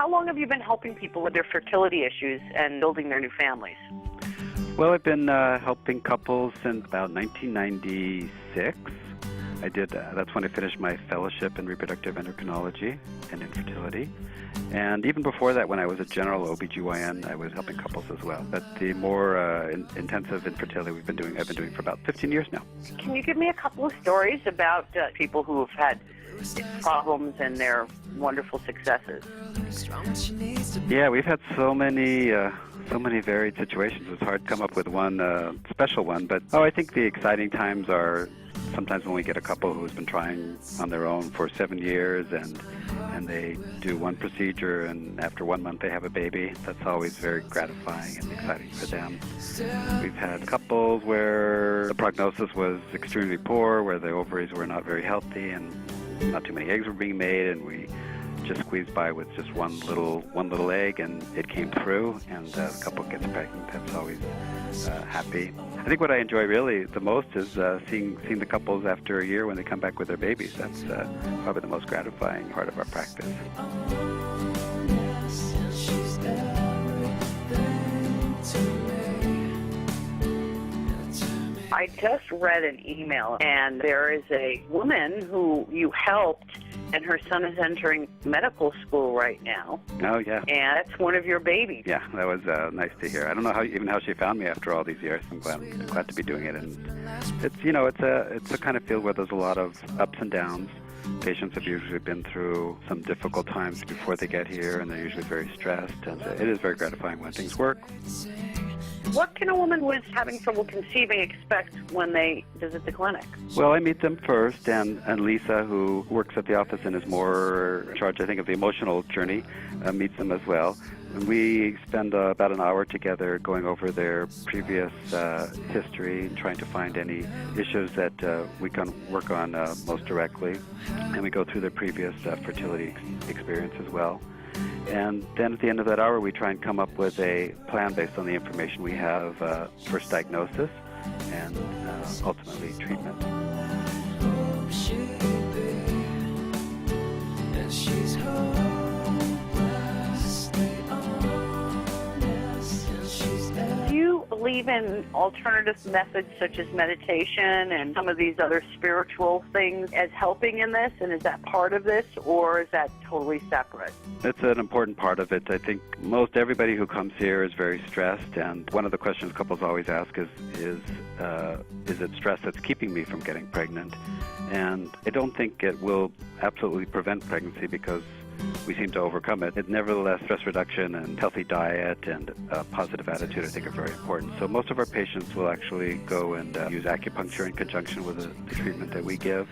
How long have you been helping people with their fertility issues and building their new families? Well, I've been helping couples since about 1996. That's when I finished my fellowship in reproductive endocrinology and infertility. And even before that, when I was a general OBGYN, I was helping couples as well. But the more intensive infertility I've been doing for about 15 years now. Can you give me a couple of stories about people who have had problems and their wonderful successes? Yeah, we've had so many varied situations. It's hard to come up with one special one. But I think the exciting times are sometimes when we get a couple who's been trying on their own for 7 years and they do one procedure and after 1 month they have a baby. That's always very gratifying and exciting for them. We've had couples where the prognosis was extremely poor, where the ovaries were not very healthy and not too many eggs were being made, and we just squeezed by with just one little egg, and it came through, and the couple gets pregnant. That's always happy. I think what I enjoy really the most is seeing the couples after a year when they come back with their babies. That's probably the most gratifying part of our practice. I just read an email, and there is a woman who you helped, and her son is entering medical school right now. Oh, yeah. And that's one of your babies. Yeah, that was nice to hear. I don't know how she found me after all these years. I'm glad to be doing it. And it's a kind of field where there's a lot of ups and downs. Patients have usually been through some difficult times before they get here, and they're usually very stressed. And it is very gratifying when things work. What can a woman who is having trouble conceiving expect when they visit the clinic? Well, I meet them first, and Lisa, who works at the office and is more in charge, I think, of the emotional journey, meets them as well. And we spend about an hour together going over their previous history and trying to find any issues that we can work on most directly. And we go through their previous fertility experience as well. And then at the end of that hour, we try and come up with a plan based on the information we have, first diagnosis and ultimately treatment. Do you believe in alternative methods such as meditation and some of these other spiritual things as helping in this? And is that part of this, or is that totally separate? It's an important part of it. I think most everybody who comes here is very stressed, and one of the questions couples always ask is it stress that's keeping me from getting pregnant? And I don't think it will absolutely prevent pregnancy because we seem to overcome it. Nevertheless, stress reduction and healthy diet and a positive attitude, I think, are very important. So most of our patients will actually go and use acupuncture in conjunction with the treatment that we give.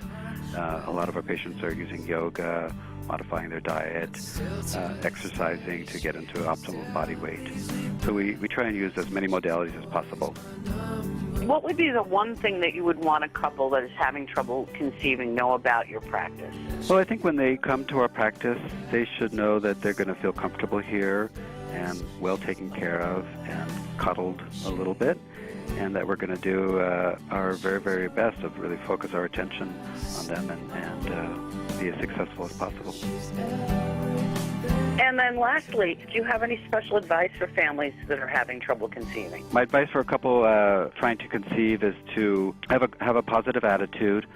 A lot of our patients are using yoga, modifying their diet, exercising to get into optimal body weight. So we try and use as many modalities as possible. What would be the one thing that you would want a couple that is having trouble conceiving know about your practice? Well, I think when they come to our practice, they should know that they're going to feel comfortable here and well taken care of and coddled a little bit, and that we're going to do our very, very best to really focus our attention on them and be as successful as possible. And then lastly, do you have any special advice for families that are having trouble conceiving? My advice for a couple trying to conceive is to have a positive attitude.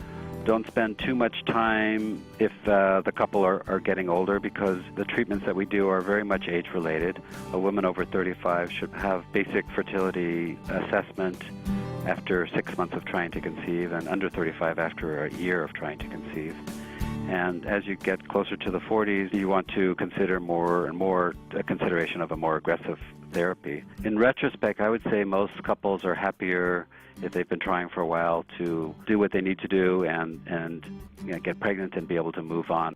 Don't spend too much time if the couple are getting older, because the treatments that we do are very much age-related. A woman over 35 should have basic fertility assessment after 6 months of trying to conceive, and under 35 after a year of trying to conceive. And as you get closer to the 40s, you want to consider more and more consideration of a more aggressive therapy. In retrospect, I would say most couples are happier if they've been trying for a while to do what they need to do and get pregnant and be able to move on.